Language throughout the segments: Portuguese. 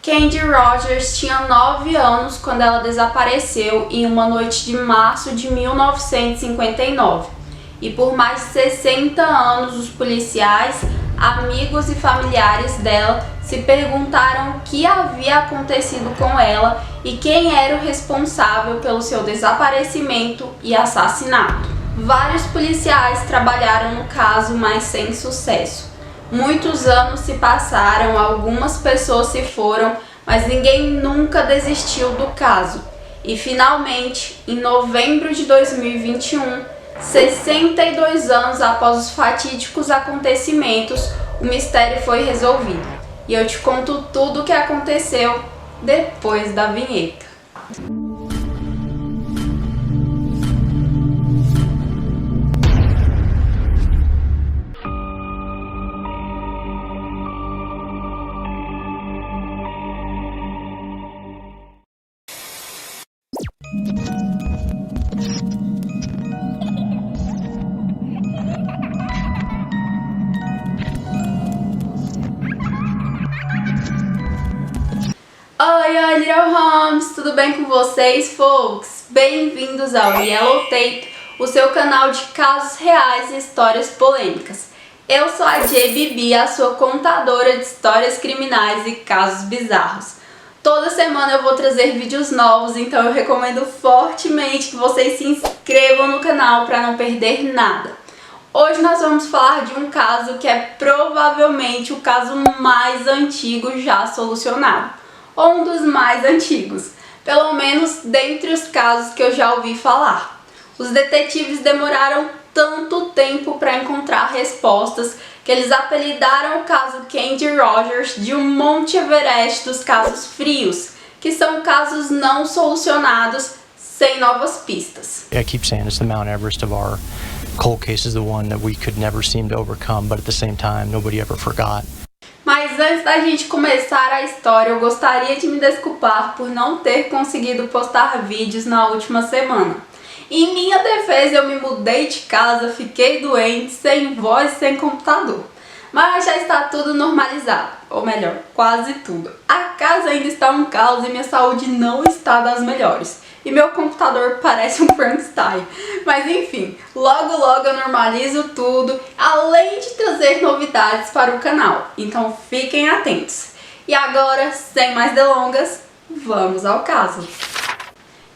Candy Rogers tinha 9 anos quando ela desapareceu em uma noite de março de 1959. E por mais de 60 anos, os policiais, amigos e familiares dela se perguntaram o que havia acontecido com ela e quem era o responsável pelo seu desaparecimento e assassinato. Vários policiais trabalharam no caso, mas sem sucesso. Muitos anos se passaram, algumas pessoas se foram, mas ninguém nunca desistiu do caso. E finalmente, em novembro de 2021, 62 anos após os fatídicos acontecimentos, o mistério foi resolvido. E eu te conto tudo o que aconteceu depois da vinheta. Oi, Little Homes! Tudo bem com vocês, folks? Bem-vindos ao Yellow Tape, o seu canal de casos reais e histórias polêmicas. Eu sou a JBB, a sua contadora de histórias criminais e casos bizarros. Toda semana eu vou trazer vídeos novos, então eu recomendo fortemente que vocês se inscrevam no canal para não perder nada. Hoje nós vamos falar de um caso que é provavelmente o caso mais antigo já solucionado, ou um dos mais antigos, pelo menos dentre os casos que eu já ouvi falar. Os detetives demoraram tanto tempo para encontrar respostas que eles apelidaram o caso Candy Rogers de um Monte Everest dos casos frios, que são casos não solucionados sem novas pistas. I keep saying it's the Mount Everest of our cold cases, the one that we could never seem to overcome, but at the same time nobody ever forgot. Mas antes da gente começar a história, eu gostaria de me desculpar por não ter conseguido postar vídeos na última semana. Em minha defesa, eu me mudei de casa, fiquei doente, sem voz, sem computador. Mas já está tudo normalizado, ou melhor, quase tudo. A casa ainda está um caos e minha saúde não está das melhores. E meu computador parece um Frankenstein. Mas enfim, logo logo eu normalizo tudo, além de trazer novidades para o canal. Então fiquem atentos. E agora, sem mais delongas, vamos ao caso.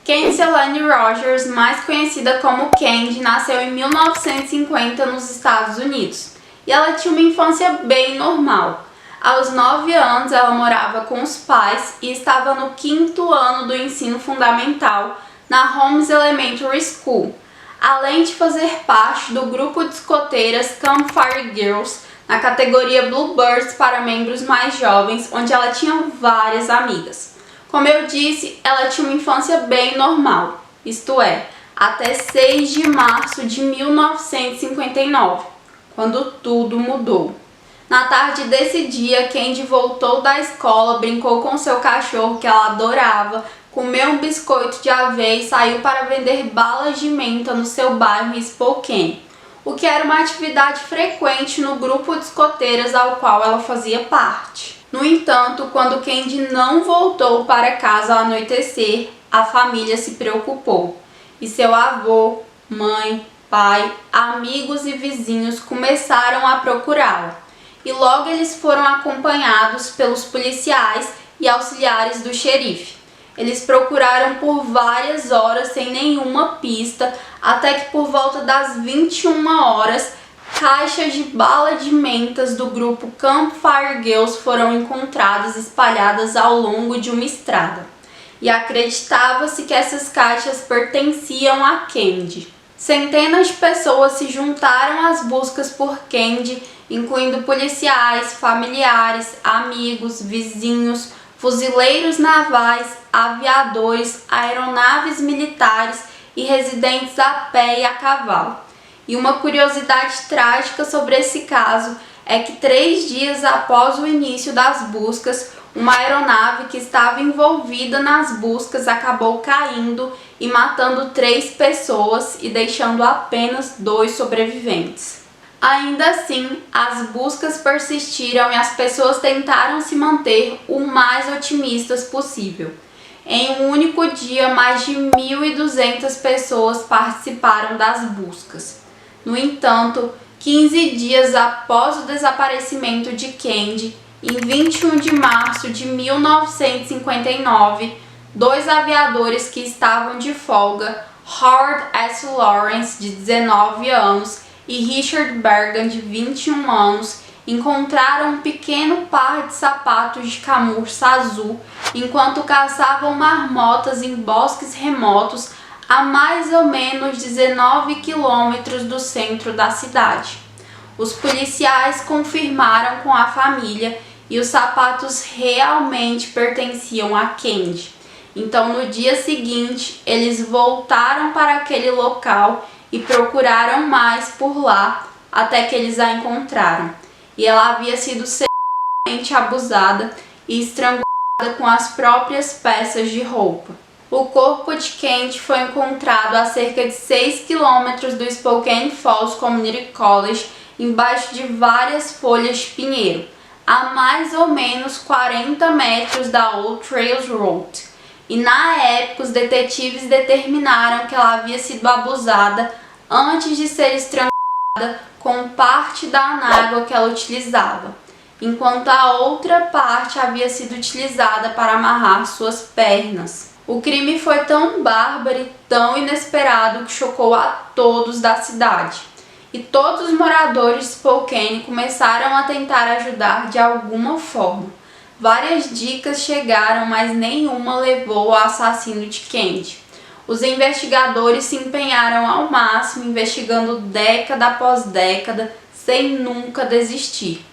Candy Elaine Rogers, mais conhecida como Candy, nasceu em 1950 nos Estados Unidos. E ela tinha uma infância bem normal. Aos 9 anos, ela morava com os pais e estava no 5º ano do ensino fundamental na Holmes Elementary School, além de fazer parte do grupo de escoteiras Campfire Girls, na categoria Bluebirds para membros mais jovens, onde ela tinha várias amigas. Como eu disse, ela tinha uma infância bem normal, isto é, até 6 de março de 1959, quando tudo mudou. Na tarde desse dia, Candy voltou da escola, brincou com seu cachorro que ela adorava, comeu um biscoito de aveia e saiu para vender balas de menta no seu bairro em Spokane, o que era uma atividade frequente no grupo de escoteiras ao qual ela fazia parte. No entanto, quando Candy não voltou para casa ao anoitecer, a família se preocupou e seu avô, mãe, pai, amigos e vizinhos começaram a procurá-la. E logo eles foram acompanhados pelos policiais e auxiliares do xerife. Eles procuraram por várias horas sem nenhuma pista, até que por volta das 21 horas, caixas de bala de mentas do grupo Campfire Girls foram encontradas espalhadas ao longo de uma estrada. E acreditava-se que essas caixas pertenciam a Candy. Centenas de pessoas se juntaram às buscas por Candy, incluindo policiais, familiares, amigos, vizinhos, fuzileiros navais, aviadores, aeronaves militares e residentes a pé e a cavalo. E uma curiosidade trágica sobre esse caso é que 3 dias após o início das buscas, uma aeronave que estava envolvida nas buscas acabou caindo e matando 3 pessoas e deixando apenas 2 sobreviventes. Ainda assim, as buscas persistiram e as pessoas tentaram se manter o mais otimistas possível. Em um único dia, mais de 1.200 pessoas participaram das buscas. No entanto, 15 dias após o desaparecimento de Candy, em 21 de março de 1959, dois aviadores que estavam de folga, Howard S. Lawrence, de 19 anos, e Richard Bergan, de 21 anos, encontraram um pequeno par de sapatos de camurça azul enquanto caçavam marmotas em bosques remotos a mais ou menos 19 quilômetros do centro da cidade. Os policiais confirmaram com a família e os sapatos realmente pertenciam a Candy. Então, no dia seguinte, eles voltaram para aquele local e procuraram mais por lá até que eles a encontraram. E ela havia sido sexualmente abusada e estrangulada com as próprias peças de roupa. O corpo de Candy foi encontrado a cerca de 6 quilômetros do Spokane Falls Community College, embaixo de várias folhas de pinheiro, a mais ou menos 40 metros da Old Trails Road. E na época, os detetives determinaram que ela havia sido abusada antes de ser estrangulada com parte da anágua que ela utilizava, enquanto a outra parte havia sido utilizada para amarrar suas pernas. O crime foi tão bárbaro e tão inesperado que chocou a todos da cidade. E todos os moradores de Spokane começaram a tentar ajudar de alguma forma. Várias dicas chegaram, mas nenhuma levou ao assassino de Candy. Os investigadores se empenharam ao máximo, investigando década após década, sem nunca desistir.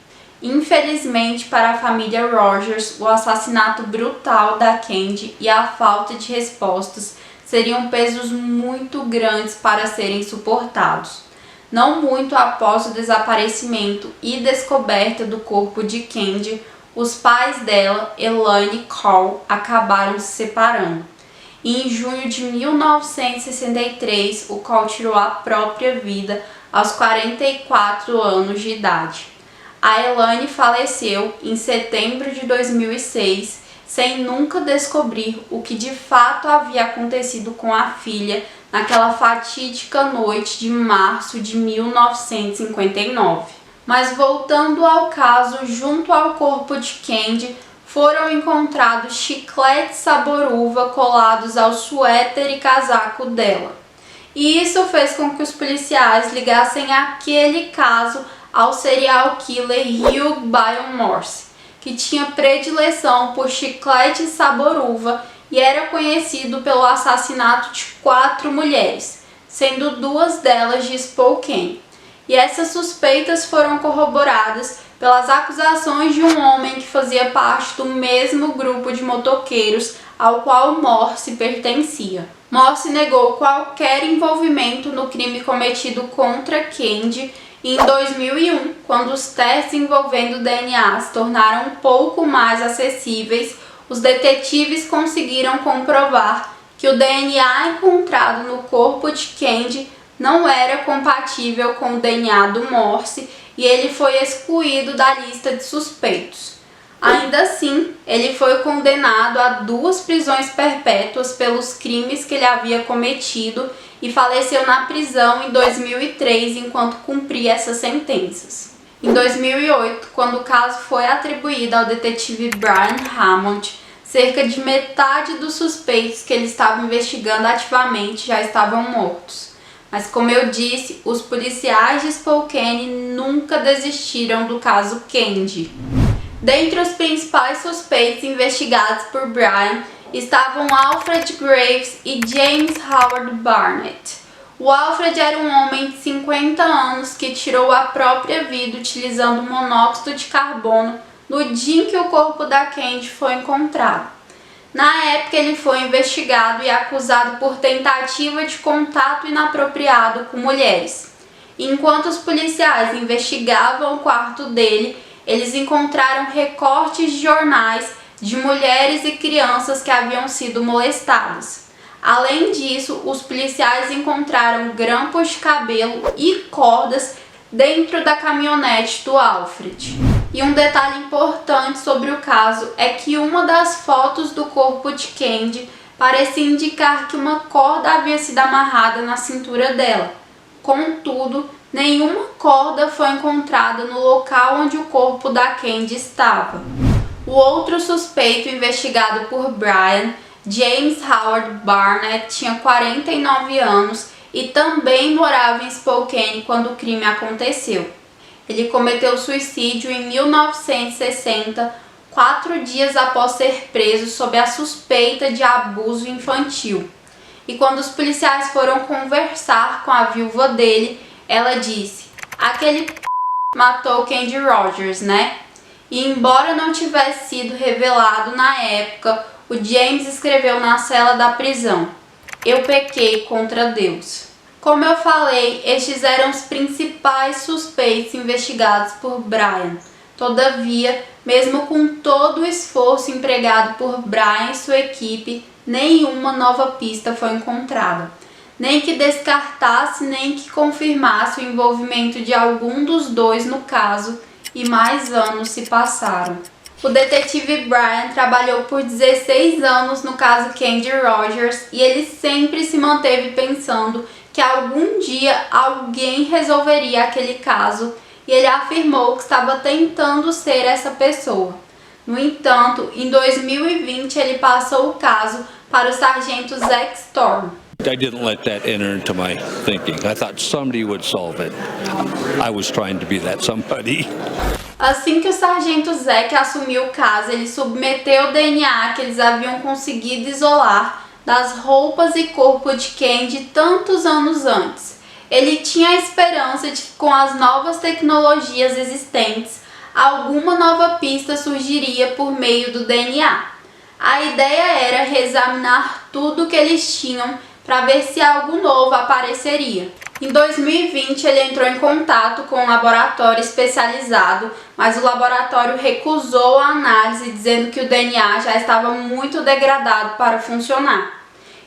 Infelizmente para a família Rogers, o assassinato brutal da Candy e a falta de respostas seriam pesos muito grandes para serem suportados. Não muito após o desaparecimento e descoberta do corpo de Candy, os pais dela, Elaine e Carl, acabaram se separando. E em junho de 1963, o Carl tirou a própria vida aos 44 anos de idade. A Elaine faleceu em setembro de 2006, sem nunca descobrir o que de fato havia acontecido com a filha naquela fatídica noite de março de 1959. Mas voltando ao caso, junto ao corpo de Candy, foram encontrados chicletes sabor uva colados ao suéter e casaco dela. E isso fez com que os policiais ligassem aquele caso ao serial killer Hugh Byron Morse, que tinha predileção por chiclete sabor uva e era conhecido pelo assassinato de 4 mulheres, sendo 2 delas de Spokane. E essas suspeitas foram corroboradas pelas acusações de um homem que fazia parte do mesmo grupo de motoqueiros ao qual Morse pertencia. Morse negou qualquer envolvimento no crime cometido contra Candy e em 2001, quando os testes envolvendo DNA se tornaram um pouco mais acessíveis, os detetives conseguiram comprovar que o DNA encontrado no corpo de Candy não era compatível com o DNA do Morse e ele foi excluído da lista de suspeitos. Ainda assim, ele foi condenado a 2 prisões perpétuas pelos crimes que ele havia cometido e faleceu na prisão em 2003 enquanto cumpria essas sentenças. Em 2008, quando o caso foi atribuído ao detetive Brian Hammond, cerca de metade dos suspeitos que ele estava investigando ativamente já estavam mortos. Mas como eu disse, os policiais de Spokane nunca desistiram do caso Candy. Dentre os principais suspeitos investigados por Brian estavam Alfred Graves e James Howard Barnett. O Alfred era um homem de 50 anos que tirou a própria vida utilizando monóxido de carbono no dia em que o corpo da Candy foi encontrado. Na época, ele foi investigado e acusado por tentativa de contato inapropriado com mulheres. Enquanto os policiais investigavam o quarto dele, eles encontraram recortes de jornais de mulheres e crianças que haviam sido molestadas. Além disso, os policiais encontraram grampos de cabelo e cordas dentro da caminhonete do Alfred. E um detalhe importante sobre o caso é que uma das fotos do corpo de Candy parecia indicar que uma corda havia sido amarrada na cintura dela. Contudo, nenhuma corda foi encontrada no local onde o corpo da Candy estava. O outro suspeito investigado por Brian, James Howard Barnett, tinha 49 anos e também morava em Spokane quando o crime aconteceu. Ele cometeu suicídio em 1960, 4 dias após ser preso sob a suspeita de abuso infantil. E quando os policiais foram conversar com a viúva dele, ela disse: "Aquele matou Candy Rogers, né?" E embora não tivesse sido revelado na época, o James escreveu na cela da prisão: "Eu pequei contra Deus." Como eu falei, estes eram os principais suspeitos investigados por Brian. Todavia, mesmo com todo o esforço empregado por Brian e sua equipe, nenhuma nova pista foi encontrada, nem que descartasse nem que confirmasse o envolvimento de algum dos dois no caso, e mais anos se passaram. O detetive Brian trabalhou por 16 anos no caso Candy Rogers e ele sempre se manteve pensando que algum dia alguém resolveria aquele caso, e ele afirmou que estava tentando ser essa pessoa. No entanto, em 2020 ele passou o caso para o sargento Zack Storm. I didn't let that enter into my thinking. I thought somebody would solve it. I was trying to be that somebody. Assim que o sargento Zack assumiu o caso, ele submeteu o DNA que eles haviam conseguido isolar das roupas e corpo de Candy tantos anos antes. Ele tinha a esperança de que com as novas tecnologias existentes, alguma nova pista surgiria por meio do DNA. A ideia era reexaminar tudo que eles tinham para ver se algo novo apareceria. Em 2020, ele entrou em contato com um laboratório especializado, mas o laboratório recusou a análise, dizendo que o DNA já estava muito degradado para funcionar.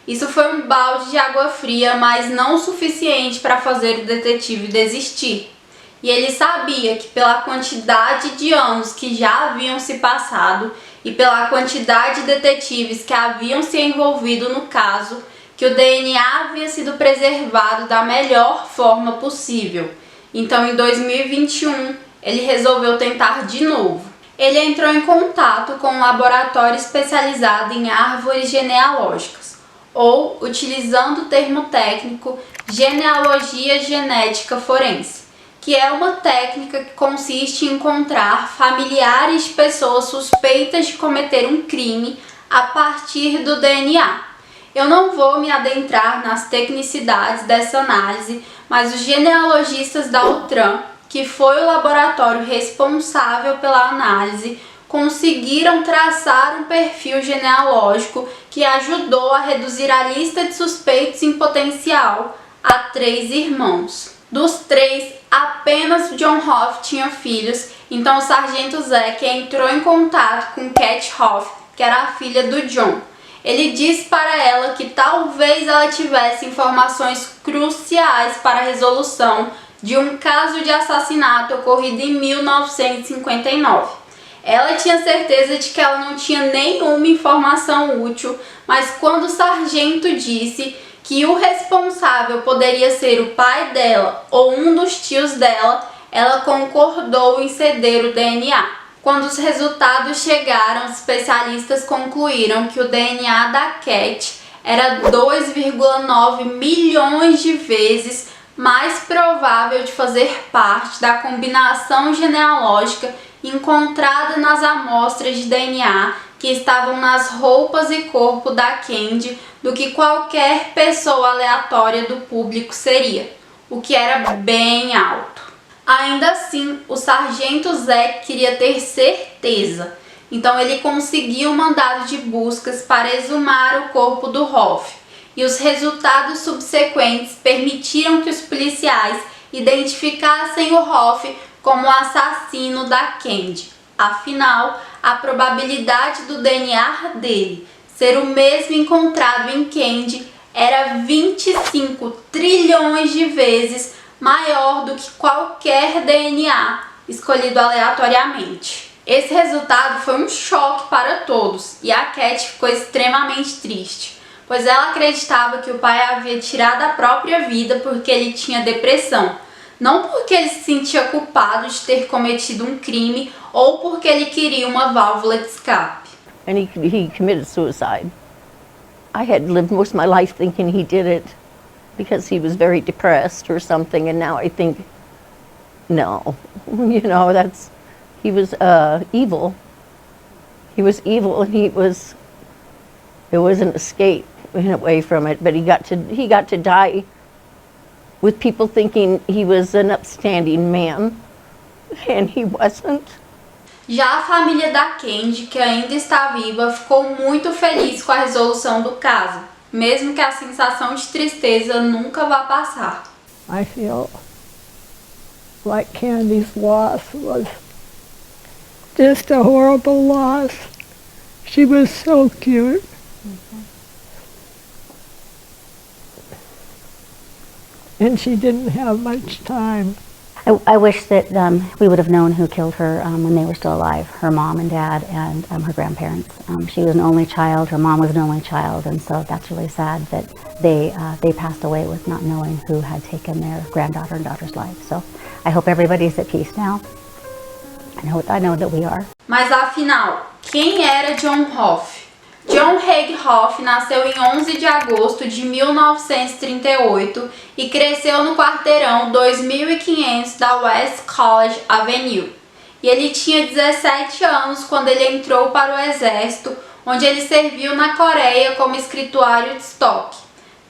Isso foi um balde de água fria, mas não o suficiente para fazer o detetive desistir. E ele sabia que pela quantidade de anos que já haviam se passado e pela quantidade de detetives que haviam se envolvido no caso, que o DNA havia sido preservado da melhor forma possível. Então, em 2021, ele resolveu tentar de novo. Ele entrou em contato com um laboratório especializado em árvores genealógicas, ou, utilizando o termo técnico, genealogia genética forense, que é uma técnica que consiste em encontrar familiares de pessoas suspeitas de cometer um crime a partir do DNA. Eu não vou me adentrar nas tecnicidades dessa análise, mas os genealogistas da Outram, que foi o laboratório responsável pela análise, conseguiram traçar um perfil genealógico que ajudou a reduzir a lista de suspeitos em potencial a 3 irmãos. Dos 3, apenas John Hoff tinha filhos, então o sargento Zack entrou em contato com Cat Hoff, que era a filha do John. Ele disse para ela que talvez ela tivesse informações cruciais para a resolução de um caso de assassinato ocorrido em 1959. Ela tinha certeza de que ela não tinha nenhuma informação útil, mas quando o sargento disse que o responsável poderia ser o pai dela ou um dos tios dela, ela concordou em ceder o DNA. Quando os resultados chegaram, os especialistas concluíram que o DNA da Cat era 2,9 milhões de vezes mais provável de fazer parte da combinação genealógica encontrada nas amostras de DNA que estavam nas roupas e corpo da Candy do que qualquer pessoa aleatória do público seria, o que era bem alto. Ainda assim, o sargento Zack queria ter certeza, então ele conseguiu um mandado de buscas para exumar o corpo do Hoff, e os resultados subsequentes permitiram que os policiais identificassem o Hoff como o assassino da Candy. Afinal, a probabilidade do DNA dele ser o mesmo encontrado em Candy era 25 trilhões de vezes maior do que qualquer DNA escolhido aleatoriamente. Esse resultado foi um choque para todos e a Cat ficou extremamente triste, pois ela acreditava que o pai havia tirado a própria vida porque ele tinha depressão, não porque ele se sentia culpado de ter cometido um crime ou porque ele queria uma válvula de escape. And he committed suicide. I had lived most of my life thinking he did it because he was very depressed or something, and now I think, no, you know, he was evil. He was evil, and there was an escape in a way from it, but he got to die with people thinking he was an upstanding man, and he wasn't. Já a família da Candy, que ainda está viva, ficou muito feliz com a resolução do caso, mesmo que a sensação de tristeza nunca vá passar. I feel like Candy's loss was just a horrible loss. She was so cute. And she didn't have much time. I wish that we would have known who killed her when they were still alive, her mom and dad and her grandparents. She was an only child, her mom was an only child, and so that's really sad that they passed away with not knowing who had taken their granddaughter and daughter's life. So I hope everybody's at peace now. I know that we are. Mas afinal, quem era John Hoff? John Haig Hoff nasceu em 11 de agosto de 1938 e cresceu no quarteirão 2500 da West College Avenue. E ele tinha 17 anos quando ele entrou para o exército, onde ele serviu na Coreia como escrituário de estoque.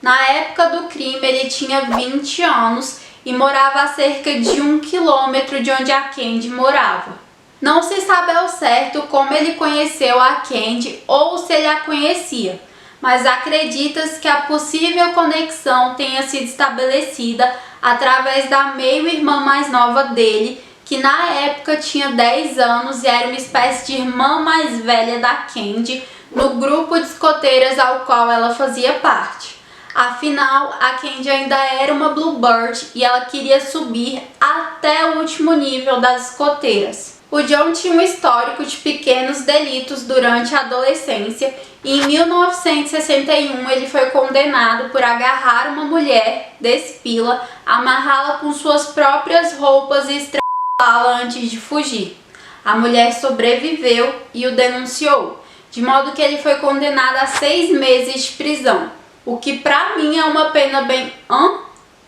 Na época do crime, ele tinha 20 anos e morava a cerca de 1 quilômetro de onde a Candy morava. Não se sabe ao certo como ele conheceu a Candy ou se ele a conhecia, mas acredita-se que a possível conexão tenha sido estabelecida através da meio-irmã mais nova dele, que na época tinha 10 anos e era uma espécie de irmã mais velha da Candy no grupo de escoteiras ao qual ela fazia parte. Afinal, a Candy ainda era uma Bluebird e ela queria subir até o último nível das escoteiras. O John tinha um histórico de pequenos delitos durante a adolescência e em 1961 ele foi condenado por agarrar uma mulher, despila, amarrá-la com suas próprias roupas e estrangulá-la antes de fugir. A mulher sobreviveu e o denunciou, de modo que ele foi condenado a 6 meses de prisão, o que pra mim é uma pena bem...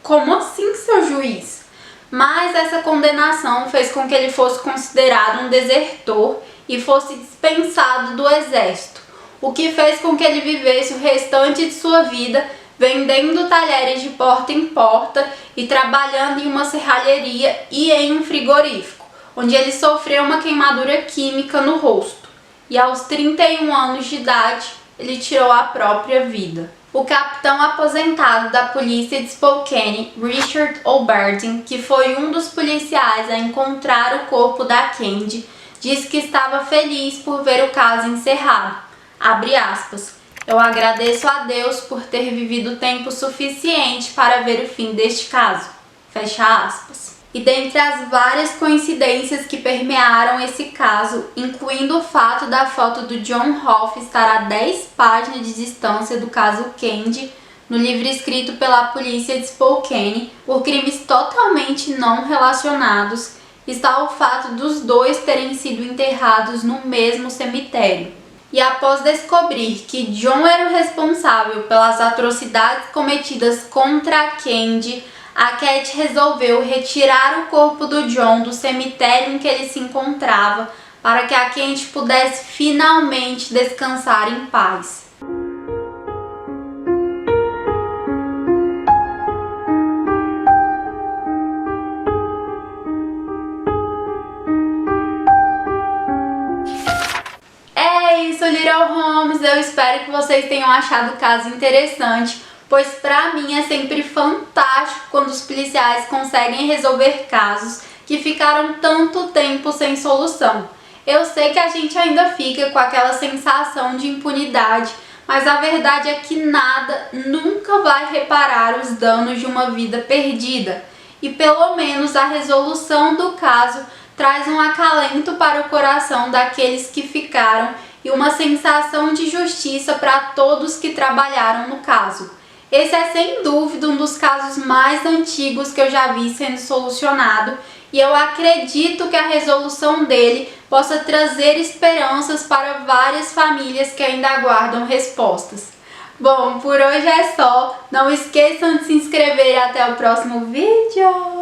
Como assim, seu juiz? Mas essa condenação fez com que ele fosse considerado um desertor e fosse dispensado do exército, o que fez com que ele vivesse o restante de sua vida vendendo talheres de porta em porta e trabalhando em uma serralheria e em um frigorífico, onde ele sofreu uma queimadura química no rosto. E aos 31 anos de idade, ele tirou a própria vida. O capitão aposentado da polícia de Spokane, Richard O'Bardin, que foi um dos policiais a encontrar o corpo da Candy, disse que estava feliz por ver o caso encerrado. Abre aspas. Eu agradeço a Deus por ter vivido tempo suficiente para ver o fim deste caso. Fecha aspas. E dentre as várias coincidências que permearam esse caso, incluindo o fato da foto do John Hoff estar a 10 páginas de distância do caso Candy, no livro escrito pela polícia de Spokane, por crimes totalmente não relacionados, está o fato dos dois terem sido enterrados no mesmo cemitério. E após descobrir que John era o responsável pelas atrocidades cometidas contra a Candy, a Cat resolveu retirar o corpo do John do cemitério em que ele se encontrava para que a Candy pudesse finalmente descansar em paz. É isso, Little Homes! Eu espero que vocês tenham achado o caso interessante, pois pra mim é sempre fantástico quando os policiais conseguem resolver casos que ficaram tanto tempo sem solução. Eu sei que a gente ainda fica com aquela sensação de impunidade, mas a verdade é que nada nunca vai reparar os danos de uma vida perdida. e pelo menos a resolução do caso traz um acalento para o coração daqueles que ficaram e uma sensação de justiça para todos que trabalharam no caso. Esse é sem dúvida um dos casos mais antigos que eu já vi sendo solucionado e eu acredito que a resolução dele possa trazer esperanças para várias famílias que ainda aguardam respostas. Bom, por hoje é só. Não esqueçam de se inscrever e até o próximo vídeo!